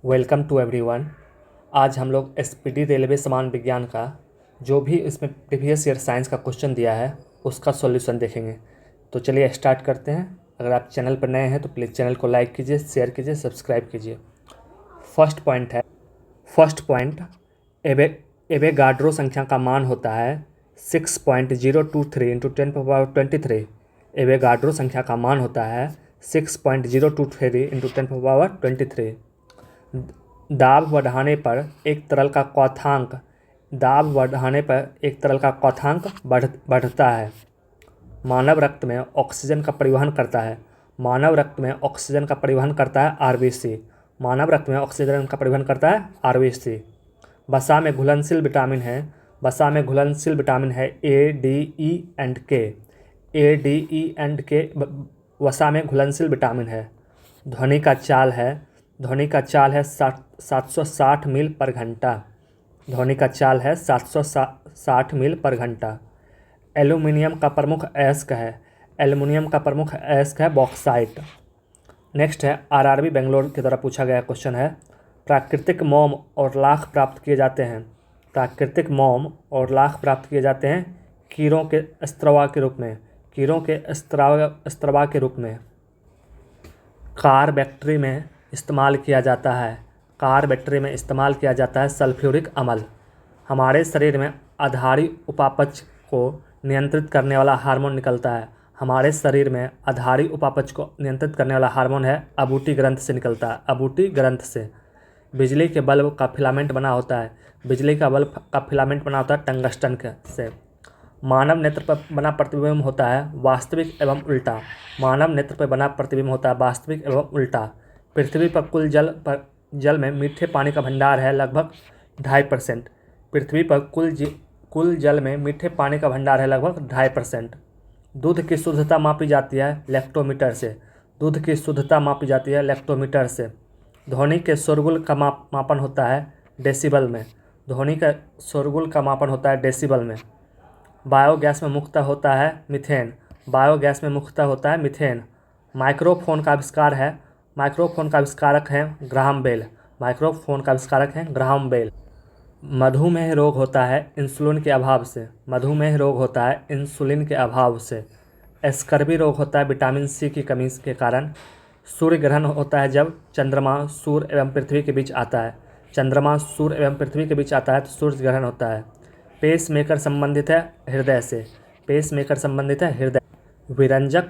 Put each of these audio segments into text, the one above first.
Welcome to everyone. आज हम लोग एसपीडी रेलवे समान विज्ञान का जो भी इसमें प्रीवियस ईयर साइंस का क्वेश्चन दिया है उसका सॉल्यूशन देखेंगे। तो चलिए स्टार्ट करते हैं। अगर आप चैनल पर नए हैं तो प्लीज़ चैनल को लाइक कीजिए, शेयर कीजिए, सब्सक्राइब कीजिए। फर्स्ट पॉइंट एवोगाड्रो संख्या का मान होता है 6.023 इंटू 10⁻23। एवोगाड्रो संख्या का मान होता है 6.023 इंटू 10⁻23। दाब बढ़ाने पर एक तरल का क्वथनांक बढ़ता है। मानव रक्त में ऑक्सीजन का परिवहन करता है। आरबीसी। मानव रक्त में ऑक्सीजन का परिवहन करता है आरबीसी। वसा में घुलनशील विटामिन है ए, डी, ई एंड के। वसा में घुलनशील विटामिन है। ध्वनि का चाल है 760 मील पर घंटा। एल्यूमिनियम का प्रमुख अयस्क है बॉक्साइट। नेक्स्ट है आरआरबी बेंगलोर के द्वारा पूछा गया क्वेश्चन है, प्राकृतिक मोम और लाख प्राप्त किए जाते हैं कीड़ों के स्त्रवा के रूप में। कार बैटरी में इस्तेमाल किया जाता है सल्फ्यूरिक अम्ल। हमारे शरीर में आधारी उपापचय को नियंत्रित करने वाला हार्मोन निकलता है। है अबूटी ग्रंथ से। बिजली के बल्ब का फिलामेंट बना होता है टंगस्टन से। मानव नेत्र पर बना प्रतिबिंब होता है वास्तविक एवं उल्टा। पृथ्वी पर जल में मीठे पानी का भंडार है लगभग 2.5%। जल में मीठे पानी का भंडार है लगभग 2.5%। दूध की शुद्धता मापी जाती है लैक्टोमीटर से। ध्वनि के शोरगुल का मापन होता है डेसिबल में। बायोगैस में मुख्यतः होता है मीथेन। माइक्रोफोन का आविष्कारक हैं ग्राहम बेल। मधुमेह रोग होता है इंसुलिन के अभाव से। स्कर्वी रोग होता है विटामिन सी की कमी के कारण। सूर्य ग्रहण होता है जब चंद्रमा सूर्य एवं पृथ्वी के बीच आता है तो सूर्य ग्रहण होता है। पेसमेकर संबंधित है हृदय से। विरंजक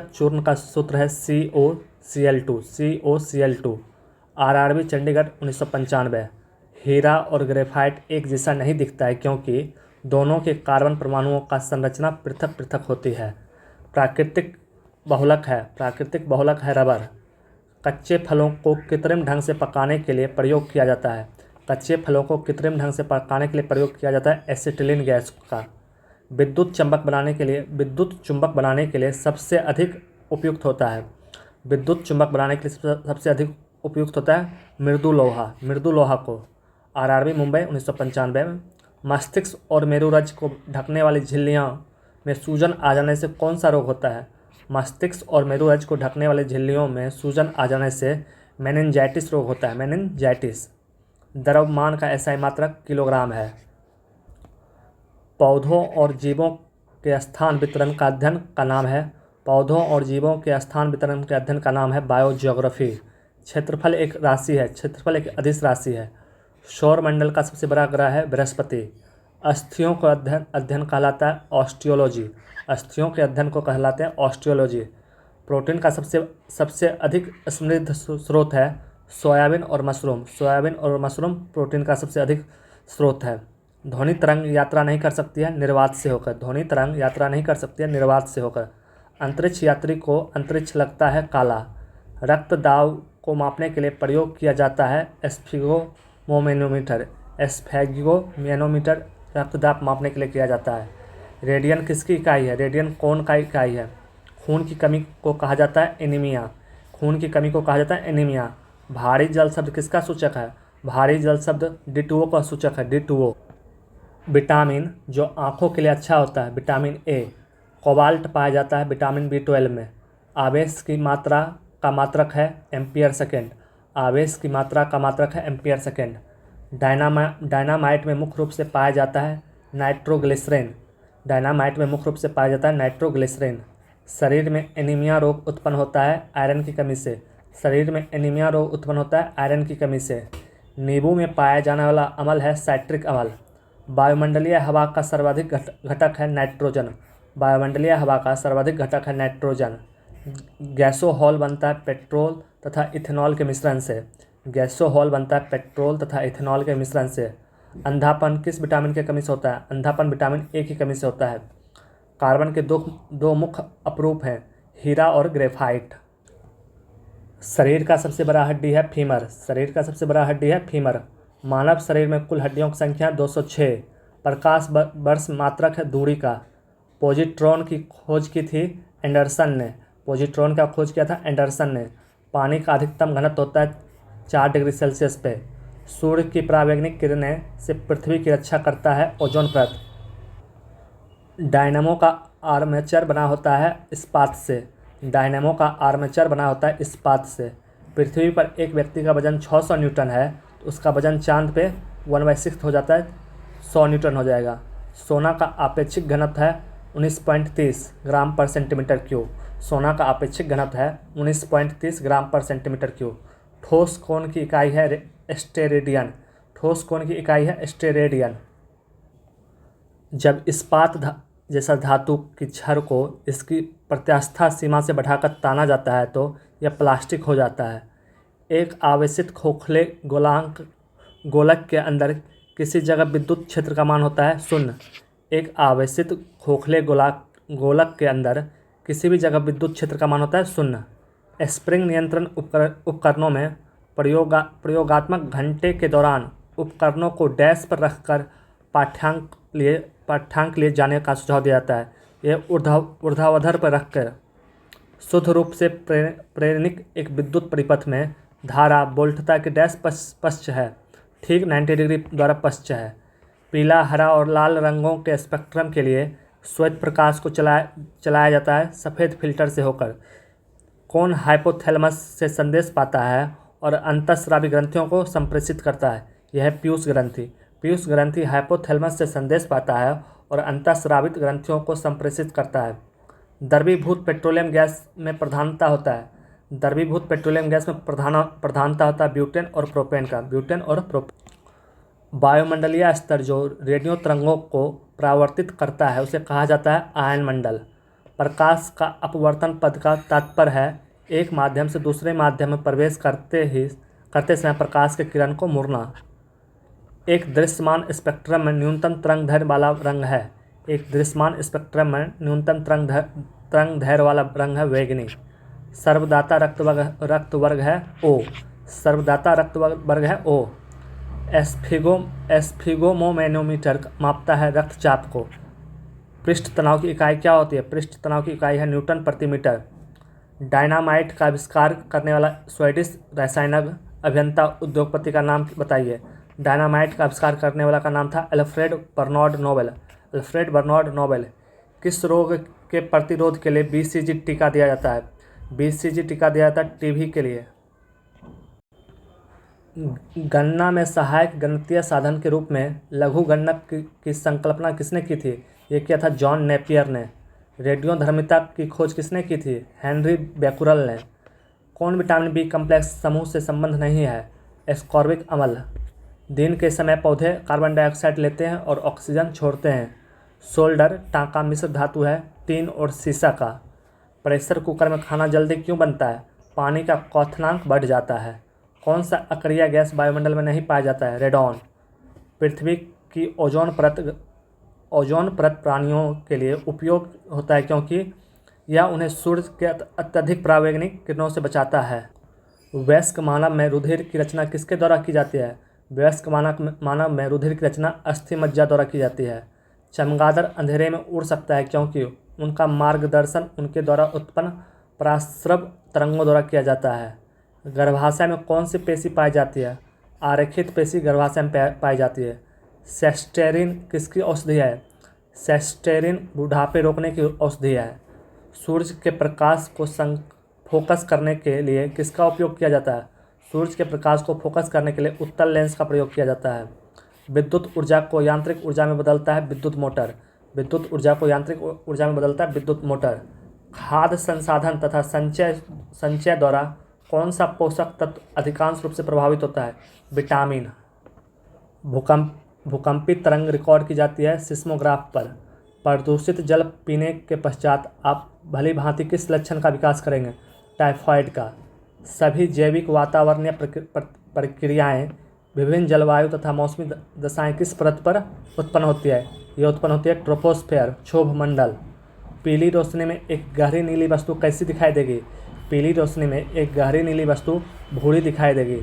चूर्ण का सूत्र है COCl2। आरआरबी चंडीगढ़ 1995। हीरा और ग्रेफाइट एक जैसा नहीं दिखता है क्योंकि दोनों के कार्बन परमाणुओं का संरचना पृथक पृथक होती है। प्राकृतिक बहुलक है रबर। कच्चे फलों को कृत्रिम ढंग से पकाने के लिए प्रयोग किया जाता है एसिटिलीन गैस का। विद्युत चुंबक बनाने के लिए सबसे अधिक उपयुक्त होता है मृदु लोहा को। आरआरबी मुंबई 1995 में। मस्तिष्क और मेरुरज्जु को ढकने वाली झिल्लियों में सूजन आ जाने से कौन सा रोग होता है? मेनिंजाइटिस रोग होता है द्रव्यमान का एसआई मात्रक किलोग्राम है। पौधों और जीवों के स्थान वितरण का अध्ययन का नाम है बायोजियोग्राफी। क्षेत्रफल एक अदिश राशि है। सौरमंडल का सबसे बड़ा ग्रह है बृहस्पति। अस्थियों का अध्ययन कहलाता है ऑस्टियोलॉजी। प्रोटीन का सबसे अधिक समृद्ध स्रोत है सोयाबीन और मशरूम प्रोटीन का सबसे अधिक स्रोत है। ध्वनि तरंग यात्रा नहीं कर सकती है निर्वात से होकर। अंतरिक्ष यात्री को अंतरिक्ष लगता है काला। रक्त दाब को मापने के लिए प्रयोग किया जाता है एस्फेगोमैनोमीटर रक्तदाब मापने के लिए किया जाता है। रेडियन किसकी इकाई है? रेडियन कौन का इकाई है? खून की कमी को कहा जाता है एनीमिया। भारी जल शब्द किसका सूचक है? भारी जल शब्द D2O का सूचक है D2O। विटामिन जो आँखों के लिए अच्छा होता है विटामिन ए। कोबाल्ट पाया जाता है विटामिन B12 में। आवेश की मात्रा का मात्रक है एम्पियर सेकेंड। आवेश की मात्रा का मात्रक है एम्पियर सेकेंड। डायनामाइट में मुख्य रूप से पाया जाता है नाइट्रोग्लिसरीन। डायनामाइट में मुख्य रूप से पाया जाता है नाइट्रोग्लिसरीन। शरीर में एनीमिया रोग उत्पन्न होता है आयरन की कमी से। शरीर में एनीमिया रोग उत्पन्न होता है आयरन की कमी से। नींबू में पाया जाने वाला अम्ल है साइट्रिक अम्ल। वायुमंडलीय हवा का सर्वाधिक घटक है नाइट्रोजन। वायुमंडलीय हवा का सर्वाधिक घटक है नाइट्रोजन। गैसोहॉल बनता है पेट्रोल तथा इथेनॉल के मिश्रण से। गैसोहॉल बनता है पेट्रोल तथा इथेनॉल के मिश्रण से। अंधापन किस विटामिन की कमी से होता है? अंधापन विटामिन ए की कमी से होता है। कार्बन के दो मुख्य अपरूप हैं, हीरा और ग्रेफाइट। शरीर का सबसे बड़ा हड्डी है फीमर। शरीर का सबसे बड़ा हड्डी है फीमर। मानव शरीर में कुल हड्डियों की संख्या 206। प्रकाश वर्ष मात्रक है दूरी का। पॉजिट्रॉन की खोज की थी एंडरसन ने। पॉजिट्रॉन का खोज किया था एंडरसन ने। पानी का अधिकतम घनत्व होता है 4 डिग्री सेल्सियस पे। सूर्य की परावैंगनिक किरणें से पृथ्वी की रक्षा करता है ओजोन परत। डायनामो का आर्मेचर बना होता है इस्पात से। डायनामो का आर्मेचर बना होता है इस्पात से। पृथ्वी पर एक व्यक्ति का वजन 600 न्यूटन है तो उसका वजन चांद पे 1/6 हो जाता है, 100 न्यूटन हो जाएगा। सोना का आपेक्षिक घनत्व है 19.30 ग्राम पर सेंटीमीटर क्यूब। सोना का आपेक्षिक घनत्व है 19.30 ग्राम पर सेंटीमीटर क्यूब। ठोस कोण की इकाई है स्टेरेडियन। ठोस कोण की इकाई है स्टेरेडियन। जब इस्पात जैसा धातु की छड़ को इसकी प्रत्यास्थ सीमा से बढ़ाकर ताना जाता है तो यह प्लास्टिक हो जाता है। एक आवेशित खोखले गोलक के अंदर किसी जगह विद्युत क्षेत्र का मान होता है 0। एक आवेशित खोखले गोलक के अंदर किसी भी जगह विद्युत क्षेत्र का मान होता है 0। स्प्रिंग नियंत्रण उपकरणों में प्रयोगात्मक घंटे के दौरान उपकरणों को डैश पर रखकर पाठ्यांक लिए जाने का सुझाव दिया जाता है। यह ऊर्ध्वाधर पर रखकर शुद्ध रूप से प्रेरणिक एक विद्युत परिपथ में धारा वोल्टता के डैश पश्च है, ठीक 90 डिग्री द्वारा पश्च है। पीला, हरा और लाल रंगों के स्पेक्ट्रम के लिए श्वेत प्रकाश को चलाया जाता है सफ़ेद फिल्टर से होकर। कौन हाइपोथैलेमस से संदेश पाता है और अंतःस्रावी ग्रंथियों को संप्रेषित करता है? यह है पीयूष ग्रंथि। पीयूष ग्रंथि हाइपोथैलेमस से संदेश पाता है और अंतःस्रावित ग्रंथियों को संप्रेषित करता है। द्रवीभूत पेट्रोलियम गैस में प्रधानता होता है। द्रवीभूत पेट्रोलियम गैस में प्रधानता होता है ब्यूटेन और प्रोपेन का। ब्यूटेन और प्रोपेन। वायुमंडलीय स्तर जो रेडियो तरंगों को परावर्तित करता है उसे कहा जाता है आयन मंडल। प्रकाश का अपवर्तन पद का तात्पर्य है एक माध्यम से दूसरे माध्यम में प्रवेश करते समय प्रकाश के किरण को मुड़ना। एक दृश्यमान स्पेक्ट्रम में न्यूनतम तरंग दैर्घ्य वाला रंग है। एक दृश्यमान स्पेक्ट्रम में न्यूनतम तरंग दैर्घ्य वाला रंग है बैंगनी। सर्वदाता रक्त वर्ग है O। सर्वदाता रक्त वर्ग है O। एस्फिगोमोमैनोमीटर मापता है रक्तचाप को। पृष्ठ तनाव की इकाई क्या होती है? पृष्ठ तनाव की इकाई है न्यूटन प्रति मीटर। डायनामाइट का आविष्कार करने वाला स्वीडिश रसायनज्ञ, अभियंता, उद्योगपति का नाम बताइए। डायनामाइट का आविष्कार करने वाला का नाम था Alfred Bernhard Nobel. Alfred Bernhard Nobel. किस रोग के प्रतिरोध के लिए BCG टीका दिया जाता है? BCG टीका दिया जाता है टीबी के लिए। गणना में सहायक गणितीय साधन के रूप में लघु गणक की संकल्पना किसने की थी? ये किया था जॉन नेपियर ने। रेडियोधर्मिता की खोज किसने की थी? हेनरी बैकुरल ने। कौन विटामिन बी कम्प्लेक्स समूह से संबंध नहीं है? एस्कॉर्बिक अम्ल। दिन के समय पौधे कार्बन डाइऑक्साइड लेते हैं और ऑक्सीजन छोड़ते हैं। सोल्डर टांका मिश्र धातु है टीन और सीसा का। प्रेशर कुकर में खाना जल्दी क्यों बनता है? पानी का क्वथनांक बढ़ जाता है। कौन सा अक्रिय गैस वायुमंडल में नहीं पाया जाता है? रेडॉन। पृथ्वी की ओजोन परत प्राणियों के लिए उपयोग होता है क्योंकि यह उन्हें सूर्य के अत्यधिक परावैंगनिक किरणों से बचाता है। वयस्क मानव में रुधिर की रचना किसके द्वारा की जाती है? वयस्क मानव में रुधिर की रचना अस्थि मज्जा द्वारा की जाती है। चमगादड़ अंधेरे में उड़ सकता है क्योंकि उनका मार्गदर्शन उनके द्वारा उत्पन्न पराश्रव तरंगों द्वारा किया जाता है। गर्भाशय में कौन सी पेशी पाई जाती है? आरेखित पेशी गर्भाशय में पाई जाती है। सेस्टेरिन किसकी औषधि है? सेस्टेरिन बुढ़ापे रोकने की औषधि है। सूर्य के प्रकाश को फोकस करने के लिए किसका उपयोग किया जाता है? सूरज के प्रकाश को फोकस करने के लिए उत्तल लेंस का प्रयोग किया जाता है। विद्युत ऊर्जा को यांत्रिक ऊर्जा में बदलता है विद्युत मोटर। विद्युत ऊर्जा को यांत्रिक ऊर्जा में बदलता है विद्युत मोटर। खाद्य संसाधन तथा संचय द्वारा कौन सा पोषक तत्व अधिकांश रूप से प्रभावित होता है? विटामिन। भूकंपी तरंग रिकॉर्ड की जाती है सिस्मोग्राफ पर। प्रदूषित जल पीने के पश्चात आप भली भांति किस लक्षण का विकास करेंगे? टाइफाइड का। सभी जैविक वातावरणीय प्रक्रियाएं विभिन्न जलवायु तथा मौसमी दशाएं किस परत पर उत्पन्न होती है? ये उत्पन्न होती है ट्रोपोस्फेयर, क्षोभ मंडल। पीली रोशनी में एक गहरी नीली वस्तु कैसी दिखाई देगी? पीली रोशनी में एक गहरी नीली वस्तु भूरी दिखाई देगी।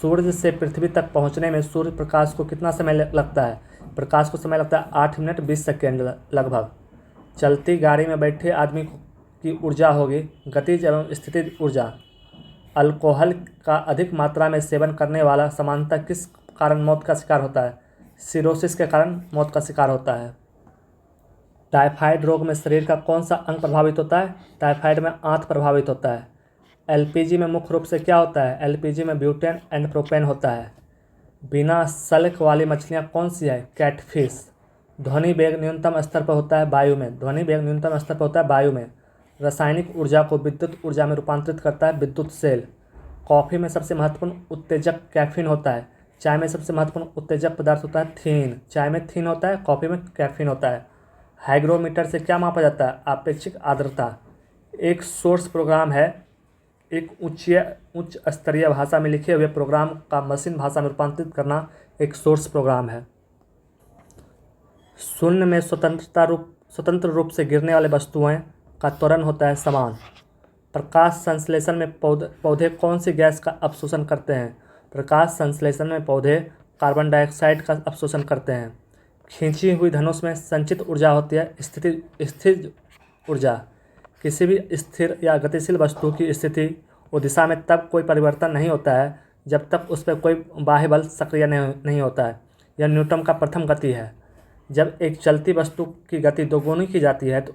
सूर्य से पृथ्वी तक पहुंचने में सूर्य प्रकाश को कितना समय लगता है? प्रकाश को समय लगता है 8 मिनट 20 सेकेंड लगभग। चलती गाड़ी में बैठे आदमी की ऊर्जा होगी गतिज एवं स्थितिज ऊर्जा। अल्कोहल का अधिक मात्रा में सेवन करने वाला सामान्यतः किस कारण मौत का शिकार होता है? सिरोसिस के कारण मौत का शिकार होता है। टाइफाइड रोग में शरीर का कौन सा अंग प्रभावित होता है? टाइफाइड में आंत प्रभावित होता है। एलपीजी में मुख्य रूप से क्या होता है? एलपीजी में ब्यूटेन एंड प्रोपेन होता है। बिना सल्क वाली मछलियाँ कौन सी है? कैटफिश। ध्वनि वेग न्यूनतम स्तर पर होता है वायु में। ध्वनि वेग न्यूनतम स्तर पर होता है वायु में। रासायनिक ऊर्जा को विद्युत ऊर्जा में रूपांतरित करता है विद्युत सेल। कॉफ़ी में सबसे महत्वपूर्ण उत्तेजक कैफीन होता है। चाय में सबसे महत्वपूर्ण उत्तेजक पदार्थ होता है थीन। चाय में थीन होता है, कॉफ़ी में कैफीन होता है। हाइग्रोमीटर से क्या मापा जाता है? आपेक्षिक आर्द्रता। एक सोर्स प्रोग्राम है एक उच्च स्तरीय भाषा में लिखे हुए प्रोग्राम का मशीन भाषा में रूपांतरित करना एक सोर्स प्रोग्राम है। शून्य में स्वतंत्र रूप से गिरने वाले वस्तुएं का त्वरण होता है समान। प्रकाश संश्लेषण में पौधे कौन सी गैस का अवशोषण करते हैं? प्रकाश संश्लेषण में पौधे कार्बन डाइऑक्साइड का अवशोषण करते हैं। खींची हुई धनुष में संचित ऊर्जा होती है स्थिर ऊर्जा। किसी भी स्थिर या गतिशील वस्तु की स्थिति और दिशा में तब कोई परिवर्तन नहीं होता है जब तक उस पर कोई बाह्य बल सक्रिय नहीं होता है। यह न्यूटन का प्रथम गति है। जब एक चलती वस्तु की गति दोगुनी की जाती है तो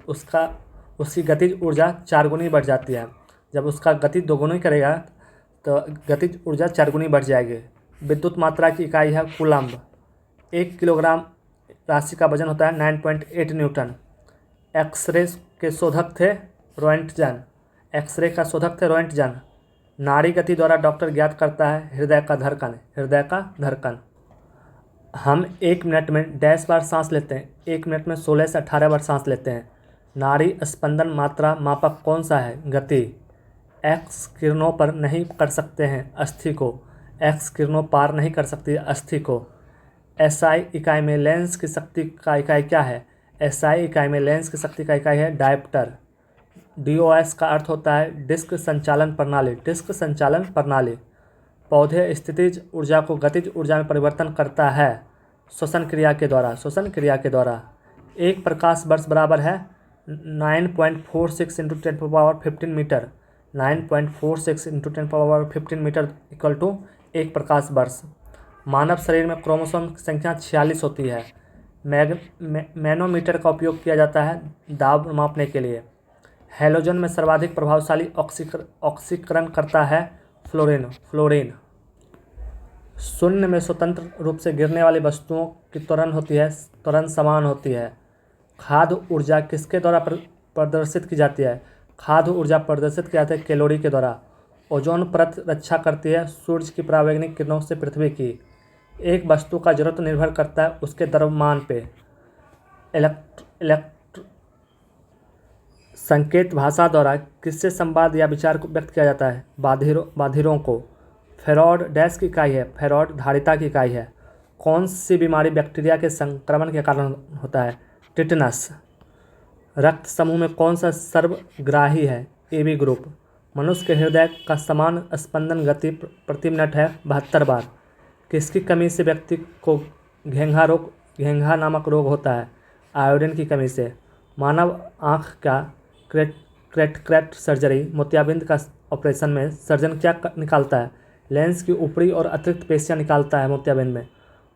उसकी गतिज ऊर्जा 4 गुनी बढ़ जाती है। जब उसका गति दोगुनी करेगा तो गतिज ऊर्जा 4 गुनी बढ़ जाएगी। विद्युत मात्रा की इकाई है कूलम्ब। 1 किलोग्राम राशि का वजन होता है 9.8 न्यूटन। एक्सरे के शोधक थे रोएंटजन। एक्सरे का शोधक थे रोएंटजन। नाड़ी गति द्वारा डॉक्टर ज्ञात करता है हृदय का धड़कन। हम 1 मिनट में डैश बार सांस लेते हैं? 1 मिनट में 16 से 18 बार सांस लेते हैं। नाड़ी स्पंदन मात्रा मापक कौन सा है? गति। एक्स किरणों पर नहीं कर सकते हैं अस्थि को। एक्स किरणों पार नहीं कर सकती अस्थि को। एसआई इकाई में लेंस की शक्ति का इकाई क्या है? एसआई इकाई में लेंस की शक्ति का इकाई है डायप्टर। डीओएस का अर्थ होता है डिस्क संचालन प्रणाली। पौधे स्थितिज ऊर्जा को गतिज ऊर्जा में परिवर्तन करता है श्वसन क्रिया के द्वारा। एक प्रकाश वर्ष बराबर है 9.46 × 10⁻15 मीटर। 9.46 × 10⁻15 मीटर इक्वल टू 1 प्रकाश वर्ष। मानव शरीर में क्रोमोसोम की संख्या 46 होती है। मैनोमीटर का उपयोग किया जाता है दाब मापने के लिए। हैलोजन में सर्वाधिक प्रभावशाली ऑक्सीकरण करता है फ्लोरीन। शून्य में स्वतंत्र रूप से गिरने वाली वस्तुओं की त्वरण समान होती है। खाद्य ऊर्जा किसके द्वारा प्रदर्शित की जाती है? खाद्य ऊर्जा प्रदर्शित की जाती है कैलोरी के द्वारा। ओजोन परत रक्षा करती है सूर्य की परावैंगनिक किरणों से पृथ्वी की। एक वस्तु का जड़त्व निर्भर करता है उसके द्रव्यमान पे। संकेत भाषा द्वारा किससे संवाद या विचार को व्यक्त किया जाता है? बाधिरों को। फेरॉड डैश की इकाई है? फेरॉड धारिता की इकाई है। कौन सी बीमारी बैक्टीरिया के संक्रमण के कारण होता है? टिटनस। रक्त समूह में कौन सा सर्वग्राही है? AB group. मनुष्य के हृदय का समान स्पंदन गति प्रति मिनट है 72 बार। किसकी कमी से व्यक्ति को घेंघा नामक रोग होता है? आयोडीन की कमी से। मानव आँख का कैटरेक्ट सर्जरी मोतियाबिंद का ऑपरेशन में सर्जन क्या निकालता है? लेंस की ऊपरी और अतिरिक्त पेशियाँ निकालता है मोतियाबिंद में।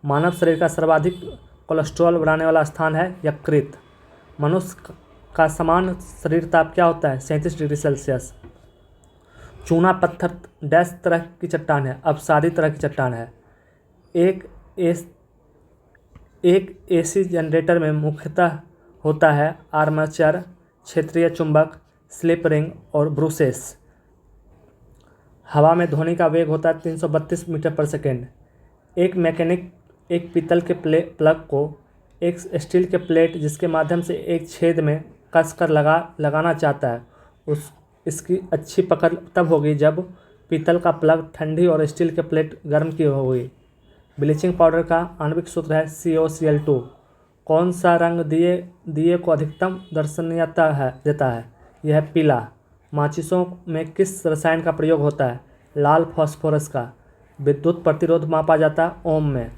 मानव शरीर का सर्वाधिक कोलेस्ट्रॉल बढ़ाने वाला स्थान है यकृत। मनुष्य का समान शरीर ताप क्या होता है? 37 डिग्री सेल्सियस। चूना पत्थर डैश तरह की चट्टान है, अपसारी तरह की चट्टान है। एक एस एक एसी जनरेटर में मुख्यतः होता है आर्मेचर, क्षेत्रीय चुंबक, स्लिप रिंग और ब्रूसेस। हवा में ध्वनि का वेग होता है 332 मीटर पर सेकेंड। एक मैकेनिक एक पीतल के प्लग को एक स्टील के प्लेट जिसके माध्यम से एक छेद में कसकर लगाना चाहता है, इसकी अच्छी पकड़ तब होगी जब पीतल का प्लग ठंडी और स्टील के प्लेट गर्म की होगी। ब्लीचिंग पाउडर का आणविक सूत्र है COCl2। कौन सा रंग दिए को अधिकतम दर्शनीयता देता है? यह है पीला। माचिसों में किस रसायन का प्रयोग होता है? लाल फास्फोरस का। विद्युत प्रतिरोध मापा जाता है ओम में।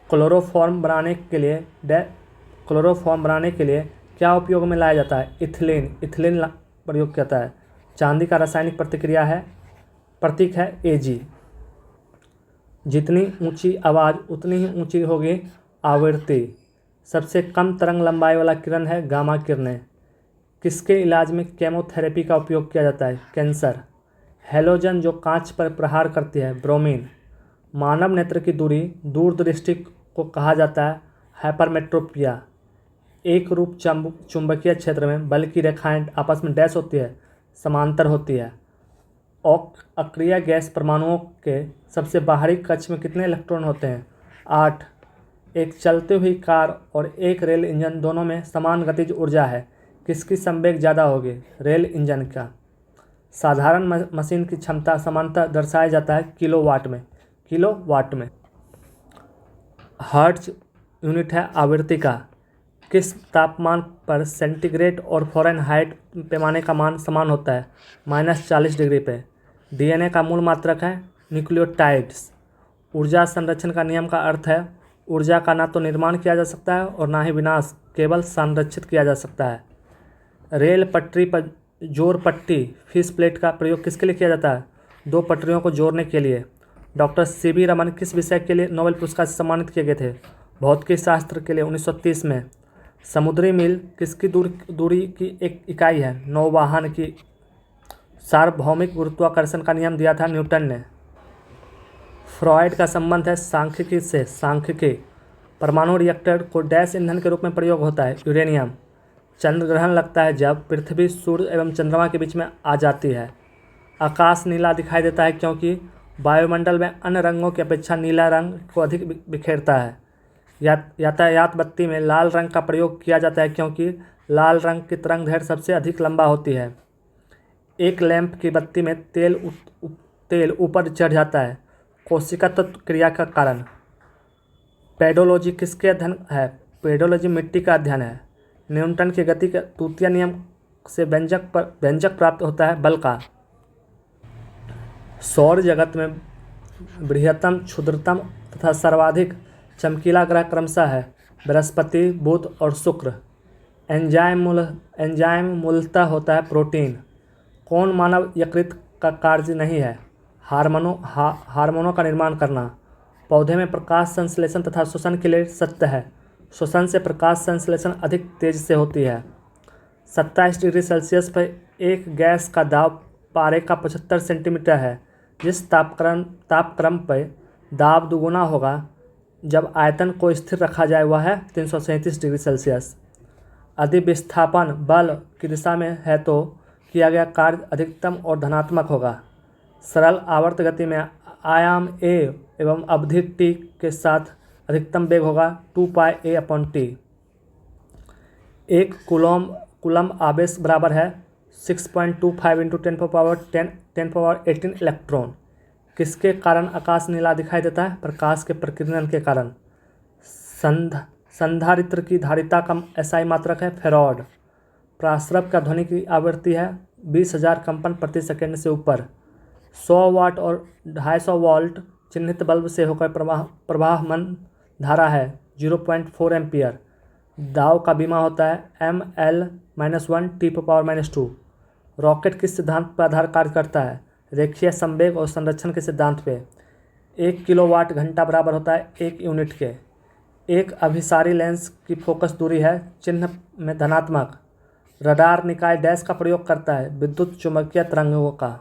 क्लोरोफॉर्म बनाने के लिए क्या उपयोग में लाया जाता है? इथिलीन प्रयोग करता है। चांदी का रासायनिक प्रतीक है Ag। जितनी ऊंची आवाज़ उतनी ही ऊंची होगी आवृत्ति। सबसे कम तरंग लंबाई वाला किरण है गामा किरणें। किसके इलाज में केमोथेरेपी का उपयोग किया जाता है? कैंसर। हैलोजन जो कांच पर प्रहार करती है? ब्रोमीन। मानव नेत्र की दूरदृष्टि को कहा जाता है हाइपरमेट्रोपिया। एक रूप चुंबकीय क्षेत्र में बल की रेखाएं आपस में डैश होती है, समांतर होती है। अक्रिय गैस परमाणुओं के सबसे बाहरी कक्ष में कितने इलेक्ट्रॉन होते हैं? 8। एक चलती हुई कार और एक रेल इंजन दोनों में समान गतिज ऊर्जा है, किसकी संवेग ज़्यादा होगी? रेल इंजन का। साधारण मशीन की क्षमता समानतः दर्शाया जाता है किलोवाट में। हर्ट्ज यूनिट है आवृत्ति का। किस तापमान पर सेंटीग्रेड और फ़ारेनहाइट पैमाने का मान समान होता है? -40 डिग्री पे। DNA का मूल मात्रक है न्यूक्लियोटाइड्स। ऊर्जा संरक्षण का नियम का अर्थ है ऊर्जा का ना तो निर्माण किया जा सकता है और ना ही विनाश, केवल संरक्षित किया जा सकता है। रेल पटरी पर जोड़ पट्टी फिश प्लेट का प्रयोग किसके लिए किया जाता है? 2 पटरियों को जोड़ने के लिए। डॉक्टर CB रमन किस विषय के लिए नोबेल पुरस्कार से सम्मानित किए गए थे? भौतिकी शास्त्र के लिए 1930 में। समुद्री मील किसकी दूरी की एक इकाई है? नौवहन की। सार्वभौमिक गुरुत्वाकर्षण का नियम दिया था न्यूटन ने। फ्रॉयड का संबंध है सांख्यिकी से। परमाणु रिएक्टर को डैश ईंधन के रूप में प्रयोग होता है? यूरेनियम। चंद्र ग्रहण लगता है जब पृथ्वी, सूर्य एवं चंद्रमा के बीच में आ जाती है। आकाश नीला दिखाई देता है क्योंकि वायुमंडल में अन्य रंगों की अपेक्षा नीला रंग को अधिक बिखेरता है। यातायात बत्ती में लाल रंग का प्रयोग किया जाता है क्योंकि लाल रंग की तरंगदैर्घ्य सबसे अधिक लंबा होती है। एक लैंप की बत्ती में तेल ऊपर चढ़ जाता है कोशिका तत्व क्रिया का कारण। पेडोलॉजी किसके अध्ययन है? पेडोलॉजी मिट्टी का अध्ययन है। न्यूटन की गति के तृतीय नियम से व्यंजक प्राप्त होता है बल का। सौर जगत में बृहत्तम, क्षुद्रतम तथा सर्वाधिक चमकीला ग्रह क्रमशः है बृहस्पति, बुध और शुक्र। एंजाइम मूलतः होता है प्रोटीन। कौन मानव यकृत का कार्य नहीं है? हार्मोनों का निर्माण करना। पौधे में प्रकाश संश्लेषण तथा श्वसन के लिए सत्य है। श्वसन से प्रकाश संश्लेषण अधिक तेज से होती है। 27 डिग्री सेल्सियस पर एक गैस का दाब पारे का 75 सेंटीमीटर है। जिस तापक्रम पर दाब दुगुना होगा जब आयतन को स्थिर रखा जाए वह है 337 डिग्री सेल्सियस। यदि विस्थापन बल की दिशा में है तो किया गया कार्य अधिकतम और धनात्मक होगा। सरल आवर्त गति में आयाम a एवं अवधि t के साथ अधिकतम वेग होगा 2πa/t। एक कूलम आवेश बराबर है 6.25 × 10⁻18 इलेक्ट्रॉन। किसके कारण आकाश नीला दिखाई देता है? प्रकाश के प्रकीर्णन के कारण। संधारित्र की धारिता का SI मात्रक है फेराड। प्रास्रव का ध्वनि की आवृत्ति है 20,000 कंपन प्रति सेकंड से ऊपर। 100 वाट और 250 वोल्ट चिन्हित बल्ब से होकर प्रवाहमान धारा है 0.4 एम्पियर। दाव का बीमा होता है ml-1 T⁻²। रॉकेट किस सिद्धांत पर आधार कार्य करता है? रेखीय संवेग और संरक्षण के सिद्धांत पे। 1 किलोवाट घंटा बराबर होता है 1 यूनिट के। एक अभिसारी लेंस की फोकस दूरी है चिन्ह में धनात्मक। रडार निकाय डैश का प्रयोग करता है? विद्युत चुम्बकीय तरंगों का।